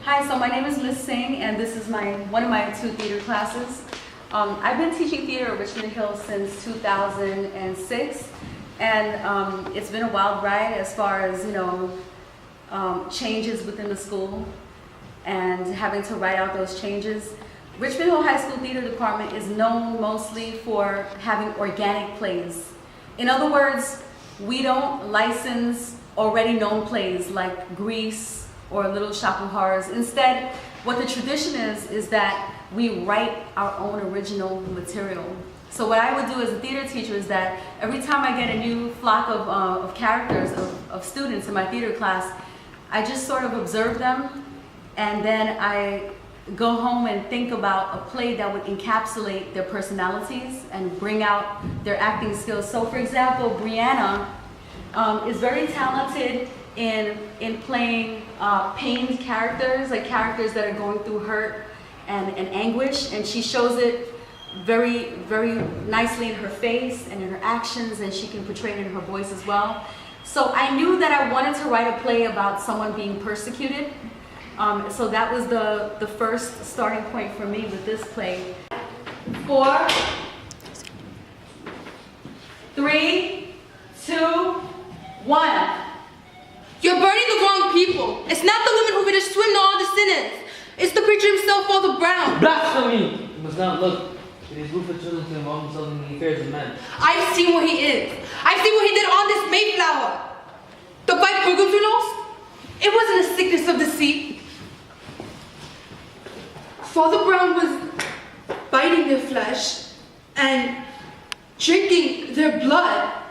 Hi, so my name is Miss Singh, and this is one of my 2 theater classes. I've been teaching theater at Richmond Hill since 2006, and it's been a wild ride as far as, changes within the school and having to write out those changes. Richmond Hill High School Theater Department is known mostly for having organic plays. In other words, we don't license already known plays like Grease or Little Shop of Horrors. Instead, what the tradition is that we write our own original material. So what I would do as a theater teacher is that every time I get a new flock of characters, of students in my theater class, I just sort of observe them, and then I go home and think about a play that would encapsulate their personalities and bring out their acting skills. So for example, Brianna is very talented in playing pained characters, like characters that are going through hurt and anguish, and she shows it very, very nicely in her face and in her actions, and she can portray it in her voice as well. So I knew that I wanted to write a play about someone being persecuted. So that was the first starting point for me with this play. 4, 3, 2, 1. You're burning the wrong people. It's not the women who finished swim nor all the sinners. It's the preacher himself, Father Brown. Blasphemy! You must not look. It is good for children to involve themselves in the affairs of men. I've seen what he is. I've seen what he did on this Mayflower. The white pilgrims we lost? It wasn't a sickness of deceit. Father Brown was biting their flesh and drinking their blood.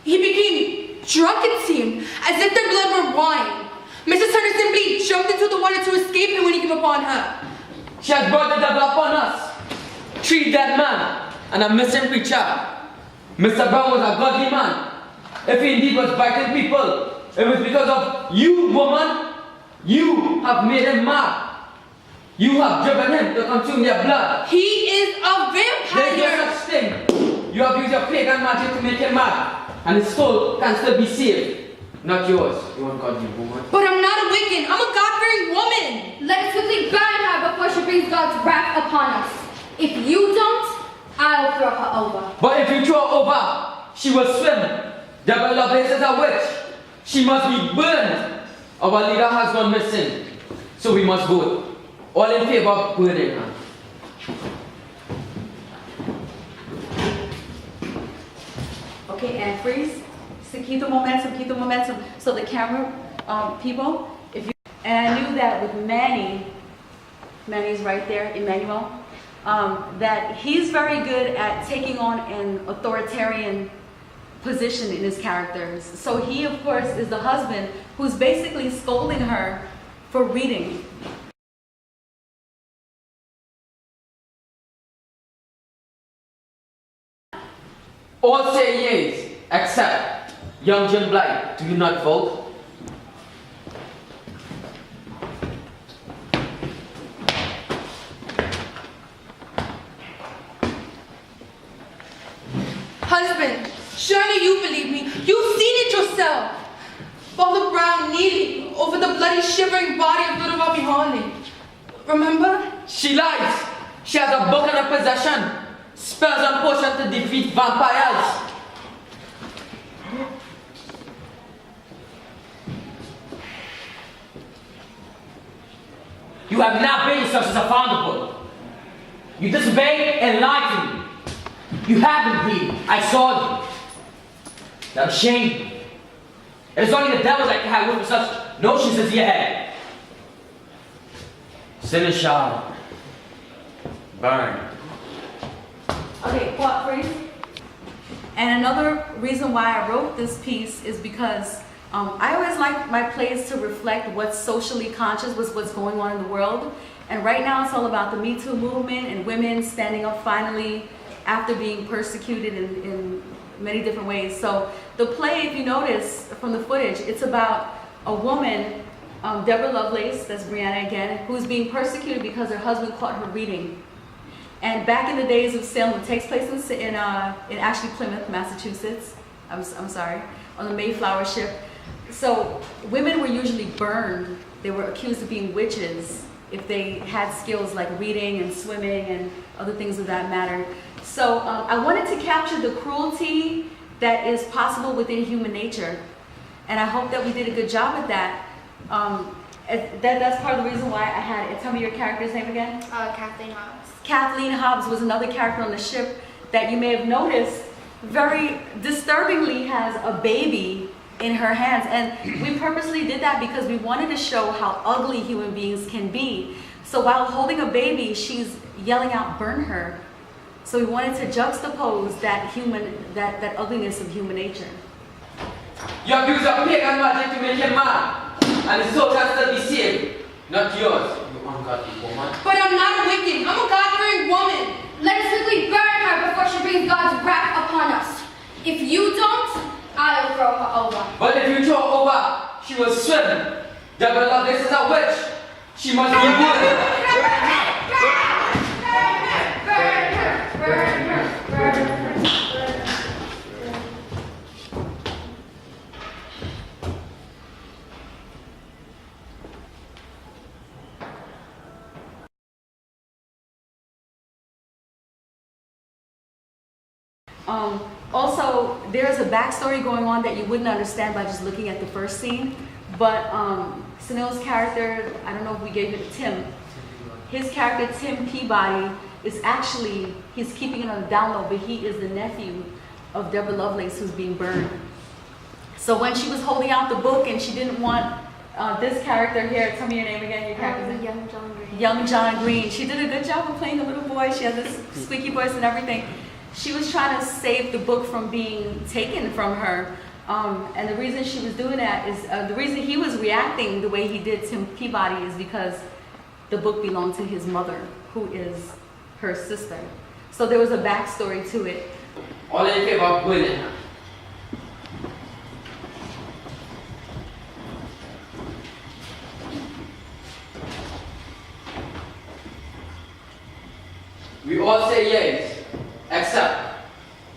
He became drunk, it seemed, as if their blood were wine. Mrs. Turner simply jumped into the water to escape him when he came upon her. She has brought the devil upon us. 3 dead men and a missing preacher. Mr. Brown was a godly man. If he indeed was biting people, it was because of you, woman. You have made him mad. You have driven him to consume your blood. He is a vampire. There's no such thing. You have used your pagan magic to make him mad, and his soul can still be saved. Not yours, you ungodly woman. But I'm not a Wiccan. I'm a God-fearing woman. Let us quickly burn her before she brings God's wrath upon us. If you don't, I'll throw her over. But if you throw her over, she will swim. Devil Lovelace is a witch. She must be burned. Our leader has gone missing, so we must vote. All in favor of burning her. Okay, and freeze. So keep the momentum, keep the momentum. So the camera people, and I knew that with Manny's right there, Emmanuel, that he's very good at taking on an authoritarian position in his characters. So he, of course, is the husband who's basically scolding her for reading. All say yeas, except young Jim Blight. Do you not vote? Husband, surely you believe me. You've seen it yourself. Father Brown kneeling over the bloody, shivering body of little Robbie Harley. Remember? She lies. She has a book in her possession. Spells and potions to defeat vampires. You have not been yourself as a founder. You disobeyed and lied to me. You have indeed. I saw you. You're ashamed. It is only the devil that can have room for such notions as your head. Sin shall burn. Okay, what, freeze? And another reason why I wrote this piece is because I always like my plays to reflect what's socially conscious, what's going on in the world. And right now it's all about the Me Too movement and women standing up finally after being persecuted in many different ways. So the play, if you notice from the footage, it's about a woman, Deborah Lovelace, that's Brianna again, who's being persecuted because her husband caught her reading. And back in the days of Salem, it takes place in actually Plymouth, Massachusetts. I'm sorry, on the Mayflower ship. So women were usually burned. They were accused of being witches if they had skills like reading and swimming and other things of that matter. So I wanted to capture the cruelty that is possible within human nature. And I hope that we did a good job at that. That's part of the reason why I had it. Tell me your character's name again. Kathleen Hobbs. Kathleen Hobbs was another character on the ship that you may have noticed very disturbingly has a baby in her hands. And we purposely did that because we wanted to show how ugly human beings can be. So while holding a baby, she's yelling out, "Burn her." So we wanted to juxtapose that ugliness of human nature. You have used your pagan magic to make him mad, and his soul can still be saved, not yours, you ungodly woman. But I'm not a wicked. I'm a God-fearing woman. Let us quickly burn her before she brings God's wrath upon us. If you don't, I'll throw her over. But if you throw her over, she will swim. Devil Lovelace is a witch. She must be wounded. Also, there's a backstory going on that you wouldn't understand by just looking at the first scene. But Sunil's character, I don't know if we gave it to Tim. His character, Tim Peabody, is actually, he's keeping it on the down low, but he is the nephew of Deborah Lovelace who's being burned. So when she was holding out the book and she didn't want this character here, tell me your name again, your character's name? Young John Green. Young John Green. She did a good job of playing the little boy. She has this squeaky voice and everything. She was trying to save the book from being taken from her. And the reason she was doing that is, the reason he was reacting the way he did, Tim Peabody, is because the book belonged to his mother, who is her sister. So there was a backstory to it. All in favor of winning her. We all say yes, except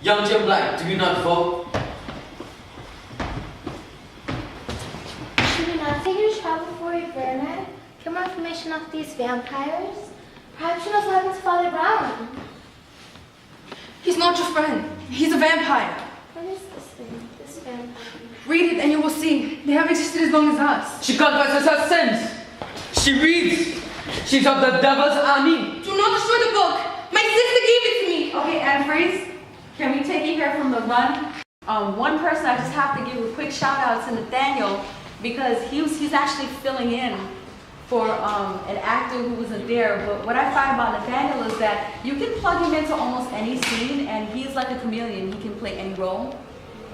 young Jim Blight. Do you not vote? Should we not take your child before we burn her? Get more information off these vampires? Perhaps she knows what happened to Father Brown. He's not your friend. He's a vampire. What is this thing? This vampire? Read it and you will see. They have existed as long as us. She confesses her sins. She reads. She's of the devil's army. Do not destroy the book. My sister gave it to me. Okay, Anne Freeze, can we take you here from the run? One person I just have to give a quick shout out to Nathaniel, because he's actually filling in for an actor who wasn't there. But what I find about Nathaniel is that you can plug him into almost any scene and he's like a chameleon. He can play any role.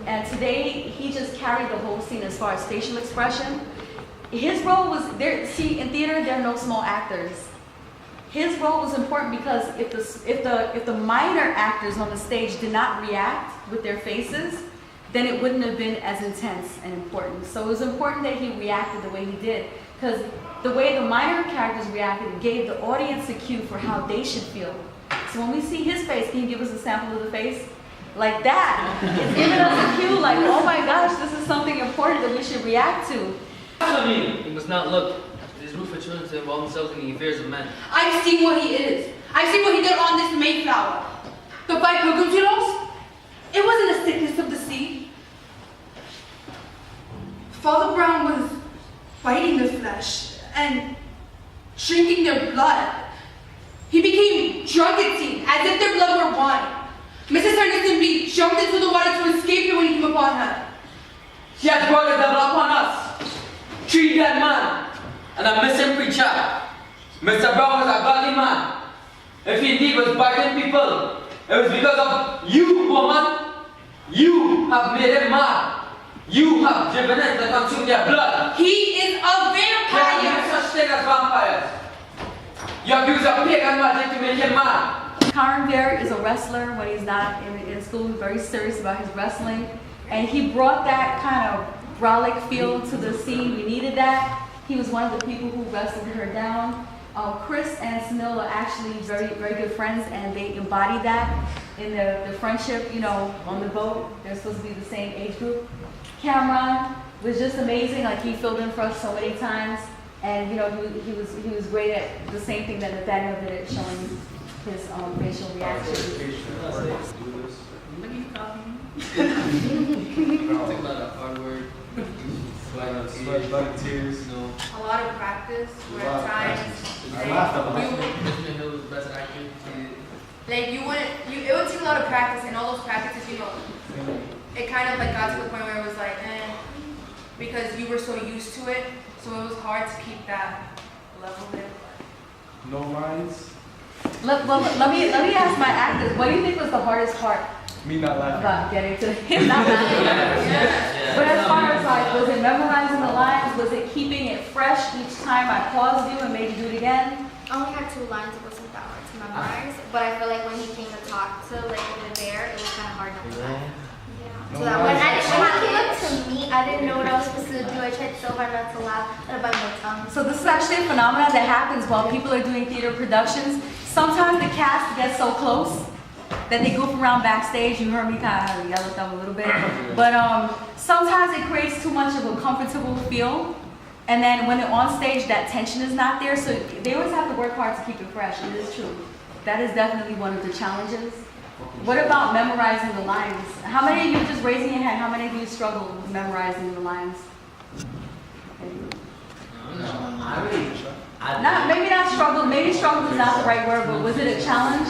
And today he just carried the whole scene as far as facial expression. His role was there. See, in theater there are no small actors. His role was important because if the minor actors on the stage did not react with their faces, then it wouldn't have been as intense and important. So it was important that he reacted the way he did, because the way the minor characters reacted gave the audience a cue for how they should feel. So when we see his face, can you give us a sample of the face? Like that. It's giving us a cue like, oh my gosh, this is something important that we should react to. He must not look. It is rude for children to involve themselves in the affairs of men. I've seen what he is. I've seen what he did on this Mayflower. The 5 pilgrims you lost? It wasn't a sickness of the sea. Father Brown was biting the flesh and drinking their blood. He became drunk, it seemed, as if their blood were wine. Mrs. Turner simply jumped into the water to escape him when he came upon her. She has brought the devil upon us. 3 dead men and a missing preacher. Mr. Brown was a godly man. If he indeed was biting people, it was because of you, woman. You have made him mad. You have driven him to consume their blood. He is a vampire. There are no such thing as vampires. You have used your pagan magic to make him mad. Karan Bear is a wrestler when he's not in school. He's very serious about his wrestling. And he brought that kind of brolic feel to the scene. We needed that. He was one of the people who wrestled her down. Chris and Sunil are actually very, very good friends, and they embody that in the friendship, you know, on the boat. They're supposed to be the same age group. Cameron was just amazing. Like he filled in for us so many times, and you know he was great at the same thing that Nathaniel did at showing his facial reactions. Look at you copying. Take a lot of hard work. Blood, tears. No. A lot of practice, where A lot of times practice. I laughed a lot. Richmond Hill was best actor. like it would take a lot of practice, and all those practices, it kind of like got to the point where it was like, because you were so used to it, so it was hard to keep that level there. No lines. Let me ask my actors. What do you think was the hardest part Me not laughing. about getting to him not laughing? But as far as like, was it memorizing the lines? Was it keeping it fresh each time I paused you and made you do it again? I only had 2 lines. It wasn't that hard to memorize, but I feel like when he came to talk to like over there, it was kind of hard not to laugh. Yeah. No So that when lines. he came up to me, I didn't know what I was supposed to do. I tried so hard not to laugh, and I bite my tongue. So this is actually a phenomenon that happens while people are doing theater productions. Sometimes the cast gets so close that they goof around backstage. You heard me kind of yell at them a little bit. But sometimes it creates too much of a comfortable feel. And then when they're on stage, that tension is not there. So they always have to work hard to keep it fresh. It is true. That is definitely one of the challenges. What about memorizing the lines? How many of you, just raising your hand, how many of you struggle with memorizing the lines? Maybe not struggle, maybe struggle is not the right word, but was it a challenge?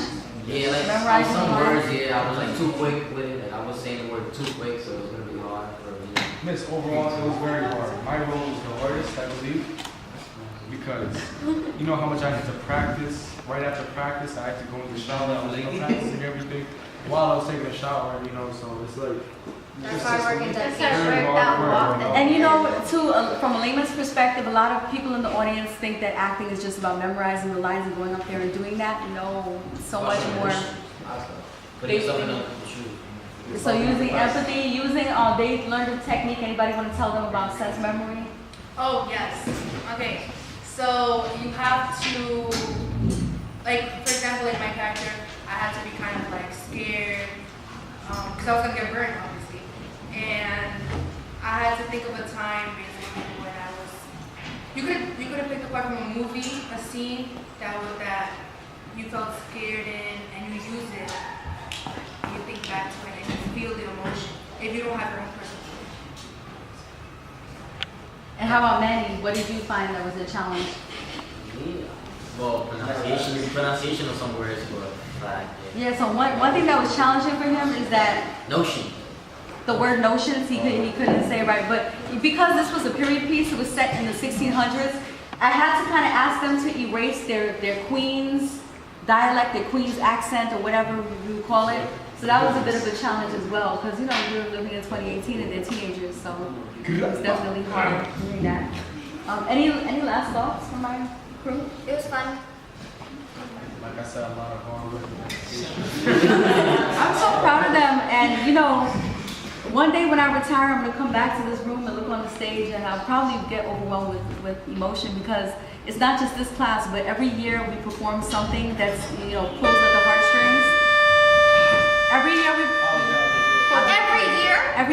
Yeah, like Memorizing some the lines? words, yeah, I was like too quick with it. Like I was saying the word too quick, so it was gonna be hard for me. Miss, overall, it was very hard. My role was the hardest, I believe, because you know how much I had to practice. Right after practice, I had to go in the shower. I was practicing everything while I was taking a shower, so it's like. That's hard work and Very dedication. hard work. And you know, too, from a layman's perspective, a lot of people in the audience think that acting is just about memorizing the lines and going up there and doing that. No, so much more. Putting yourself in the shoes. So using empathy, they learned a technique. Anybody want to tell them about sense memory? Oh, yes. Okay. So you have to, like, for example, like my character, I had to be kind of like scared, because I was going to get burned, obviously. And I had to think of a time, basically, when I was, you could have picked apart from a movie, a scene that you felt scared in, and you use it. You think back to it and you feel the emotion, if you don't have your own personal feeling. And how about Manny? What did you find that was a challenge? Yeah. Well, pronunciation of some words were flat. Yeah, so one thing that was challenging for him is that Notion. the word notions he couldn't say right, but because this was a period piece, it was set in the 1600s, I had to kind of ask them to erase their Queen's dialect, their Queen's accent, or whatever you call it. So that was a bit of a challenge as well, because we were living in 2018 and they're teenagers, so it was definitely hard doing that. Any last thoughts from my crew? It was fun. Like I said, a lot of hard work. I'm so proud of them, and one day when I retire, I'm gonna come back to this room and look on the stage, and I'll probably get overwhelmed with emotion, because it's not just this class, but every year we perform something that's pulls at the heartstrings. Every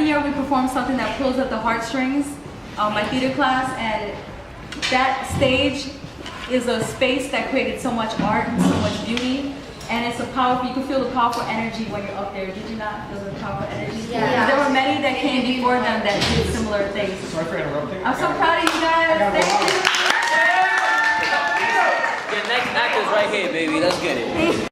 year we perform something that pulls at the heartstrings. My theater class, and that stage is a space that created so much art and so much beauty. And it's a powerful, you can feel the powerful energy when you're up there. Did you not feel the powerful energy? Yeah. There were many that came before them that did similar things. Sorry for interrupting. I'm so proud of you guys. Thank you. Your next act is right here, baby. Let's get it.